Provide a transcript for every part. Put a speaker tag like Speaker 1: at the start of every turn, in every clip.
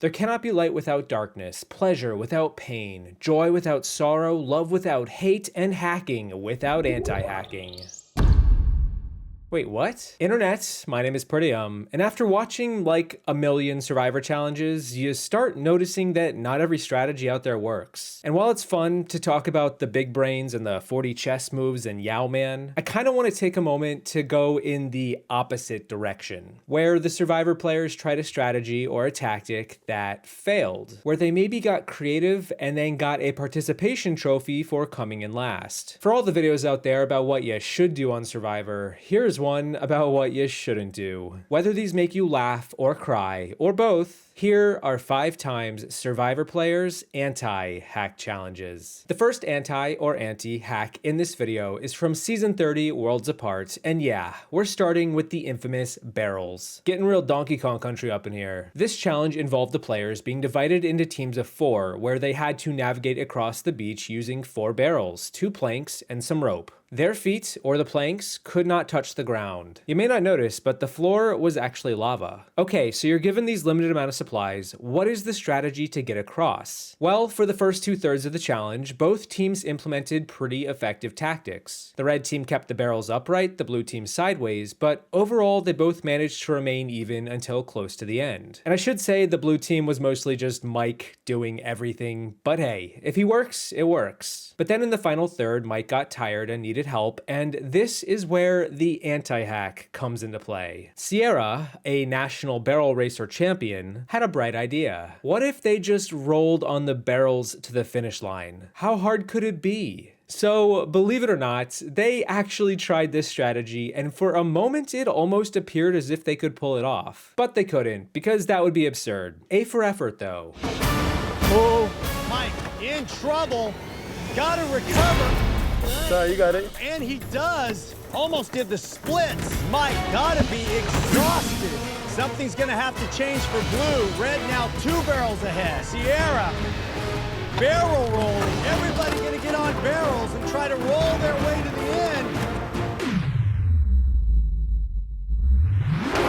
Speaker 1: There cannot be light without darkness, pleasure without pain, joy without sorrow, love without hate, and hacking without anti-hacking. Wait, what? Internet, my name is Peridiam, and after watching like a million Survivor challenges, you start noticing that not every strategy out there works. And while it's fun to talk about the big brains and the 40 chess moves and Yao Man, I kind of want to take a moment to go in the opposite direction, where the Survivor players tried a strategy or a tactic that failed, where they maybe got creative and then got a participation trophy for coming in last. For all the videos out there about what you should do on Survivor, here's one about what you shouldn't do. Whether these make you laugh or cry, or both, here are 5 times Survivor players' anti-hack challenges. The first anti or anti-hack in this video is from Season 30 Worlds Apart, and yeah, we're starting with the infamous barrels. Getting real Donkey Kong country up in here. This challenge involved the players being divided into teams of 4, where they had to navigate across the beach using 4 barrels, 2 planks, and some rope. Their feet, or the planks, could not touch the ground. You may not notice, but the floor was actually lava. Okay, so you're given these limited amount of supplies. What is the strategy to get across? Well, for the first 2/3 of the challenge, both teams implemented pretty effective tactics. The red team kept the barrels upright, the blue team sideways, but overall they both managed to remain even until close to the end. And I should say the blue team was mostly just Mike doing everything, but hey, if he works, it works. But then in the final third, Mike got tired and needed help, and this is where the anti-hack comes into play. Sierra, a national barrel racer champion, had a bright idea. What if they just rolled on the barrels to the finish line? How hard could it be? So, believe it or not, they actually tried this strategy, and for a moment it almost appeared as if they could pull it off. But they couldn't, because that would be absurd. A for effort, though.
Speaker 2: Oh, Mike, in trouble. Gotta recover.
Speaker 3: Sorry, you got it.
Speaker 2: And he does. Almost did the splits. Mike, gotta be exhausted. Something's gonna have to change for blue. Red now 2 barrels ahead. Sierra, barrel rolling. Everybody gonna get on barrels and try to roll their way to the end.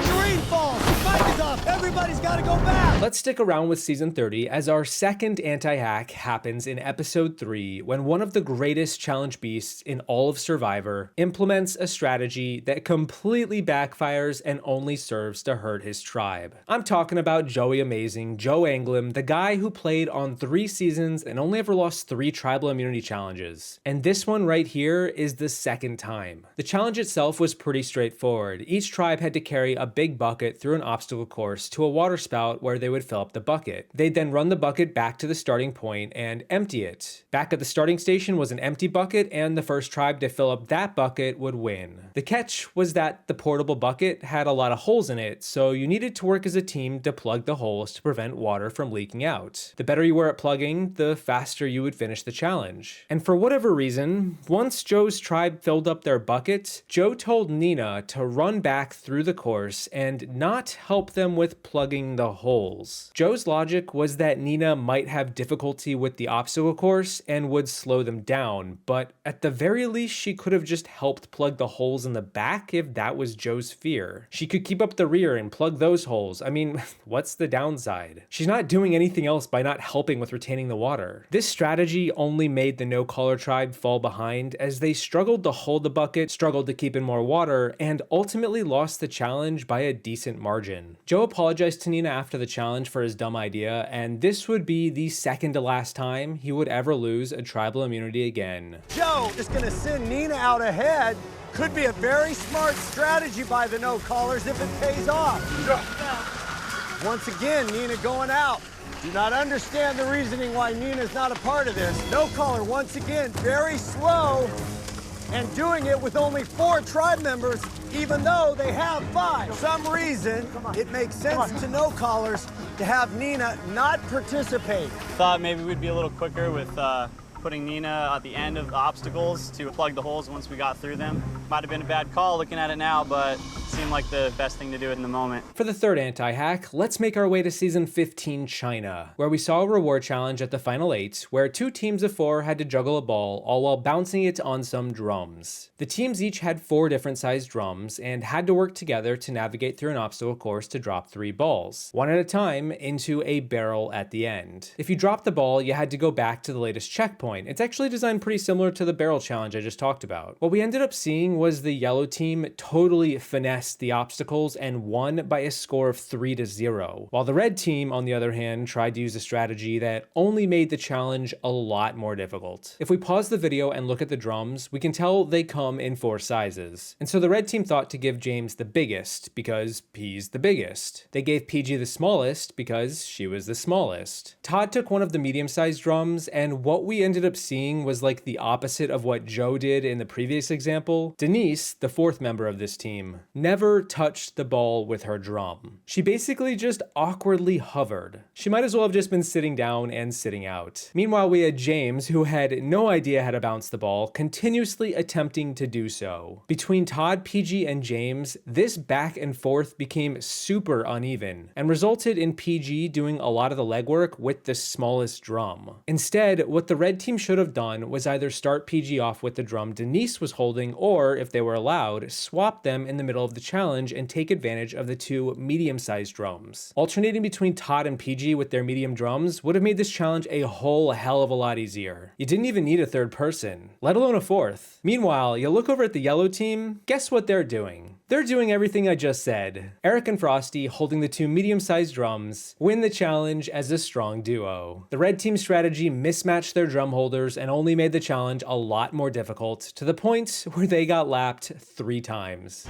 Speaker 2: Green falls. Mike is off. Everybody's gotta go back.
Speaker 1: Let's stick around with Season 30 as our second anti-hack happens in Episode 3 when one of the greatest challenge beasts in all of Survivor implements a strategy that completely backfires and only serves to hurt his tribe. I'm talking about Joey Amazing, Joe Anglim, the guy who played on 3 seasons and only ever lost 3 tribal immunity challenges. And this one right here is the second time. The challenge itself was pretty straightforward. Each tribe had to carry a big bucket through an obstacle course to a water spout where they would fill up the bucket. They'd then run the bucket back to the starting point and empty it. Back at the starting station was an empty bucket, and the first tribe to fill up that bucket would win. The catch was that the portable bucket had a lot of holes in it, so you needed to work as a team to plug the holes to prevent water from leaking out. The better you were at plugging, the faster you would finish the challenge. And for whatever reason, once Joe's tribe filled up their bucket, Joe told Nina to run back through the course and not help them with plugging the holes. Joe's logic was that Nina might have difficulty with the obstacle course and would slow them down, but at the very least she could have just helped plug the holes in the back if that was Joe's fear. She could keep up the rear and plug those holes. I mean, what's the downside? She's not doing anything else by not helping with retaining the water. This strategy only made the no-caller tribe fall behind as they struggled to hold the bucket, struggled to keep in more water, and ultimately lost the challenge by a decent margin. Joe apologized to Nina after the challenge for his dumb idea, and this would be the second to last time he would ever lose a tribal immunity again.
Speaker 2: Joe is gonna send Nina out ahead. Could be a very smart strategy by the no-callers if it pays off. Once again, Nina going out. Do not understand the reasoning why Nina's not a part of this. No-caller, once again, very slow and doing it with only 4 tribe members, even though they have 5. For some reason, it makes sense to no-callers to have Nina not participate.
Speaker 4: Thought maybe we'd be a little quicker with putting Nina at the end of the obstacles to plug the holes once we got through them. Might have been a bad call looking at it now, but seemed like the best thing to do in the moment.
Speaker 1: For the third anti-hack, let's make our way to Season 15 China, where we saw a reward challenge at the Final 8, where 2 teams of 4 had to juggle a ball, all while bouncing it on some drums. The teams each had 4 different sized drums, and had to work together to navigate through an obstacle course to drop 3 balls, one at a time, into a barrel at the end. If you dropped the ball, you had to go back to the latest checkpoint. It's actually designed pretty similar to the barrel challenge I just talked about. What we ended up seeing was the yellow team totally finessed the obstacles and won by a score of 3-0, while the red team, on the other hand, tried to use a strategy that only made the challenge a lot more difficult. If we pause the video and look at the drums, we can tell they come in 4 sizes. And so the red team thought to give James the biggest because he's the biggest. They gave PG the smallest because she was the smallest. Todd took one of the medium-sized drums, and what we ended up seeing was like the opposite of what Joe did in the previous example. Denise, the 4th member of this team, never touched the ball with her drum. She basically just awkwardly hovered. She might as well have just been sitting down and sitting out. Meanwhile, we had James, who had no idea how to bounce the ball, continuously attempting to do so. Between Todd, PG, and James, this back and forth became super uneven and resulted in PG doing a lot of the legwork with the smallest drum. Instead, what the red team should have done was either start PG off with the drum Denise was holding, or, if they were allowed, swap them in the middle of the challenge and take advantage of the 2 medium-sized drums. Alternating between Todd and PG with their medium drums would have made this challenge a whole hell of a lot easier. You didn't even need a 3rd person, let alone a 4th. Meanwhile, you look over at the yellow team, guess what they're doing? They're doing everything I just said. Eric and Frosty, holding the 2 medium-sized drums, win the challenge as a strong duo. The red team's strategy mismatched their drum holders and only made the challenge a lot more difficult, to the point where they got lapped 3 times.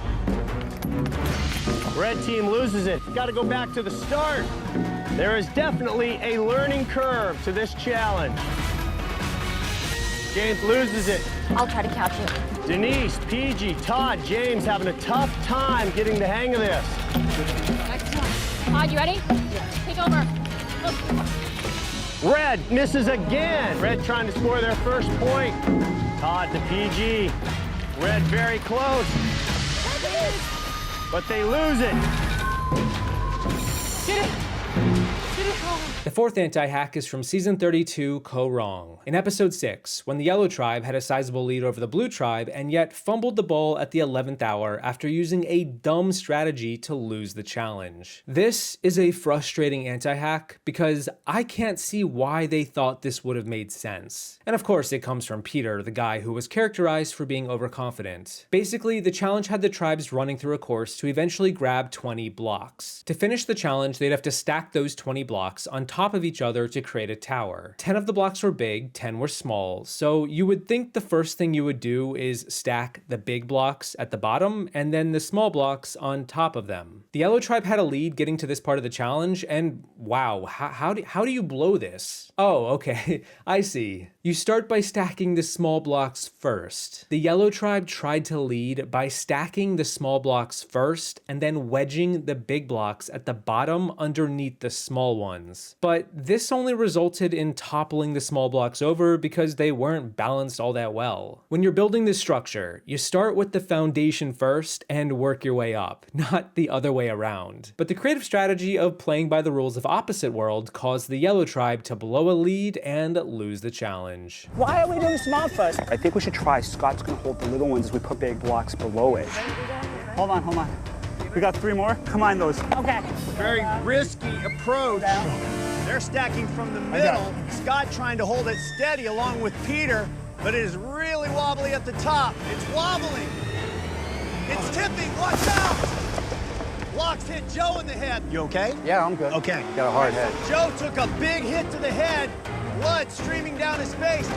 Speaker 2: Red team loses it. Got to go back to the start. There is definitely a learning curve to this challenge. James loses it.
Speaker 3: I'll try to catch it.
Speaker 2: Denise, PG, Todd, James having a tough time getting the hang of this.
Speaker 3: Todd, you ready? Yeah. Take over.
Speaker 2: Red misses again. Red trying to score their first point. Todd to PG. Red very close. But they lose it.
Speaker 3: Get it.
Speaker 1: The 4th anti-hack is from Season 32, Ko Wrong. In Episode 6, when the Yellow Tribe had a sizable lead over the Blue Tribe and yet fumbled the ball at the 11th hour after using a dumb strategy to lose the challenge. This is a frustrating anti-hack because I can't see why they thought this would have made sense. And of course, it comes from Peter, the guy who was characterized for being overconfident. Basically, the challenge had the tribes running through a course to eventually grab 20 blocks. To finish the challenge, they'd have to stack those 20 blocks on top of each other to create a tower. 10 of the blocks were big, 10 were small, so you would think the first thing you would do is stack the big blocks at the bottom and then the small blocks on top of them. The Yellow Tribe had a lead getting to this part of the challenge, and wow, how do you blow this? Oh, okay, I see. You start by stacking the small blocks first. The Yellow Tribe tried to lead by stacking the small blocks first and then wedging the big blocks at the bottom underneath the small ones. But this only resulted in toppling the small blocks over because they weren't balanced all that well. When you're building this structure, you start with the foundation first and work your way up, not the other way around. But the creative strategy of playing by the rules of Opposite World caused the Yellow Tribe to blow a lead and lose the challenge.
Speaker 5: Why are we doing small first?
Speaker 6: I think we should try. Scott's gonna hold the little ones as we put big blocks below it.
Speaker 4: Hold on. We got 3 more. Combine those.
Speaker 5: Okay.
Speaker 2: Very risky approach. They're stacking from the middle. Scott trying to hold it steady along with Peter, but it is really wobbly at the top. It's wobbling. It's tipping. Watch out. Blocks hit Joe in the head. You okay?
Speaker 6: Yeah, I'm good.
Speaker 2: Okay.
Speaker 6: Got a hard head.
Speaker 2: Joe took a big hit to the head. Blood streaming down his face.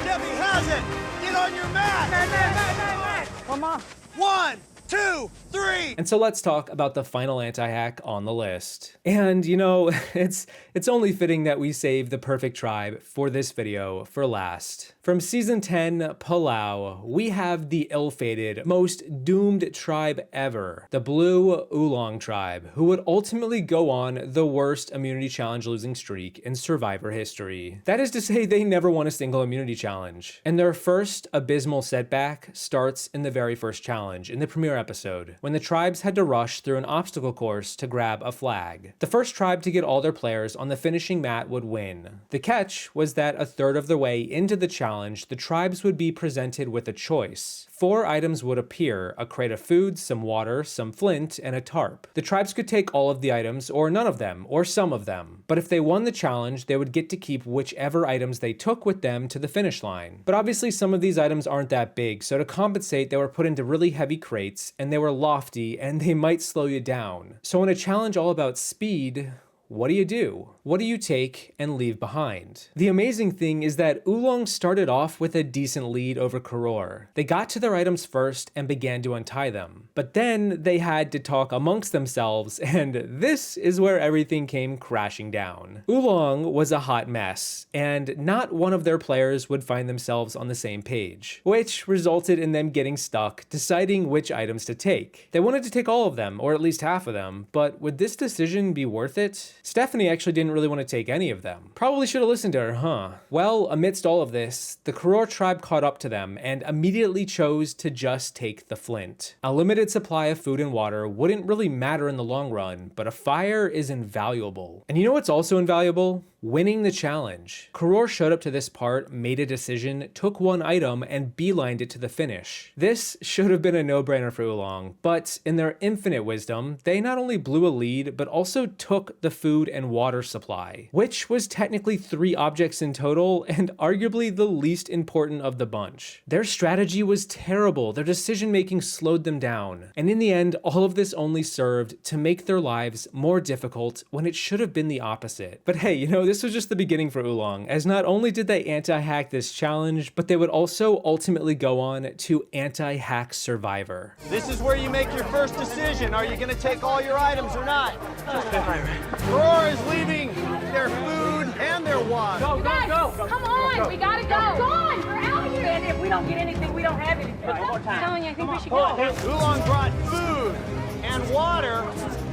Speaker 2: Debbie has it. Get on your mat.
Speaker 5: Come on.
Speaker 2: 1, 2, 3.
Speaker 1: And so let's talk about the final anti-hack on the list. And you know, it's only fitting that we save the perfect tribe for this video for last. From Season 10, Palau, we have the ill-fated, most doomed tribe ever, the Blue Oolong tribe, who would ultimately go on the worst immunity challenge losing streak in Survivor history. That is to say, they never won a single immunity challenge. And their first abysmal setback starts in the very first challenge, in the premiere episode, when the tribes had to rush through an obstacle course to grab a flag. The first tribe to get all their players on the finishing mat would win. The catch was that a third of the way into the challenge, the tribes would be presented with a choice. 4 items would appear: a crate of food, some water, some flint, and a tarp. The tribes could take all of the items, or none of them, or some of them. But if they won the challenge, they would get to keep whichever items they took with them to the finish line. But obviously some of these items aren't that big, so to compensate, they were put into really heavy crates, and they were lofty, and they might slow you down. So in a challenge all about speed, what do? What do you take and leave behind? The amazing thing is that Oolong started off with a decent lead over Karor. They got to their items first and began to untie them. But then they had to talk amongst themselves, and this is where everything came crashing down. Oolong was a hot mess, and not one of their players would find themselves on the same page, which resulted in them getting stuck deciding which items to take. They wanted to take all of them, or at least half of them, but would this decision be worth it? Stephanie actually didn't really want to take any of them. Probably should have listened to her, huh? Well, amidst all of this, the Karor tribe caught up to them and immediately chose to just take the flint. A limited supply of food and water wouldn't really matter in the long run, but a fire is invaluable. And you know what's also invaluable? Winning the challenge. Karor showed up to this part, made a decision, took one item, and beelined it to the finish. This should have been a no-brainer for Oolong, but in their infinite wisdom, they not only blew a lead, but also took the food and water supply, which was technically 3 objects in total, and arguably the least important of the bunch. Their strategy was terrible, their decision-making slowed them down, and in the end, all of this only served to make their lives more difficult when it should have been the opposite. But hey, you know, this was just the beginning for Oolong, as not only did they anti-hack this challenge, but they would also ultimately go on to anti-hack Survivor.
Speaker 2: This is where you make your first decision. Are you going to take all your items or not? Karor is leaving their food and their water.
Speaker 3: Go, come on, we gotta go. Go on, we're out here.
Speaker 5: And if we don't get anything, we don't have anything.
Speaker 3: I'm telling you, I think we should go.
Speaker 2: Oolong brought food and water,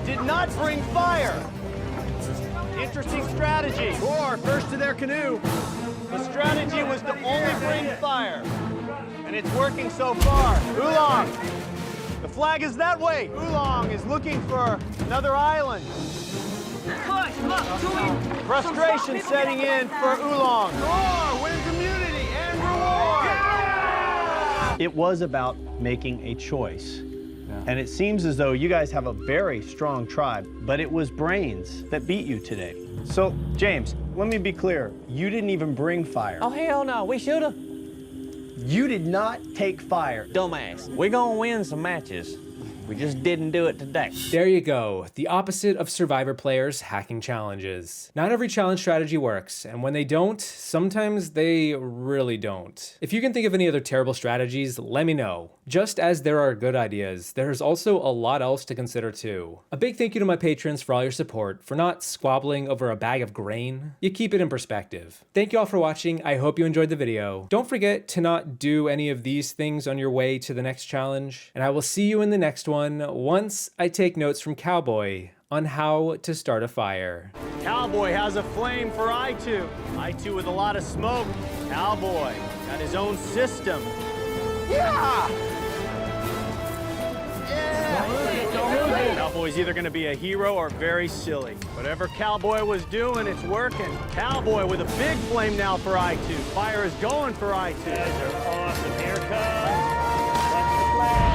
Speaker 2: did not bring fire. Interesting strategy. Karor first to their canoe. The strategy was to only bring fire. And it's working so far. Oolong, the flag is that way. Oolong is looking for another island.
Speaker 5: Push, look,
Speaker 2: Frustration setting in for Oolong. Karor wins immunity and reward. Yeah! It was about making a choice. And it seems as though you guys have a very strong tribe, but it was brains that beat you today. So, James, let me be clear. You didn't even bring fire.
Speaker 7: Oh, hell no, we should've.
Speaker 2: You did not take fire.
Speaker 7: Dumbass. We're gonna win some matches. We just didn't do it today.
Speaker 1: There you go, the opposite of Survivor players hacking challenges. Not every challenge strategy works, and when they don't, sometimes they really don't. If you can think of any other terrible strategies, let me know. Just as there are good ideas, there's also a lot else to consider too. A big thank you to my patrons for all your support, for not squabbling over a bag of grain. You keep it in perspective. Thank you all for watching, I hope you enjoyed the video. Don't forget to not do any of these things on your way to the next challenge, and I will see you in the next one once I take notes from Cowboy on how to start a fire.
Speaker 2: Cowboy has a flame for I2. I2 with a lot of smoke. Cowboy got his own system. Yeah! Yeah! Cowboy's either going to be a hero or very silly. Whatever Cowboy was doing, it's working. Cowboy with a big flame now for I2. Fire is going for I2. You guys are awesome. Here comes. That's the flag.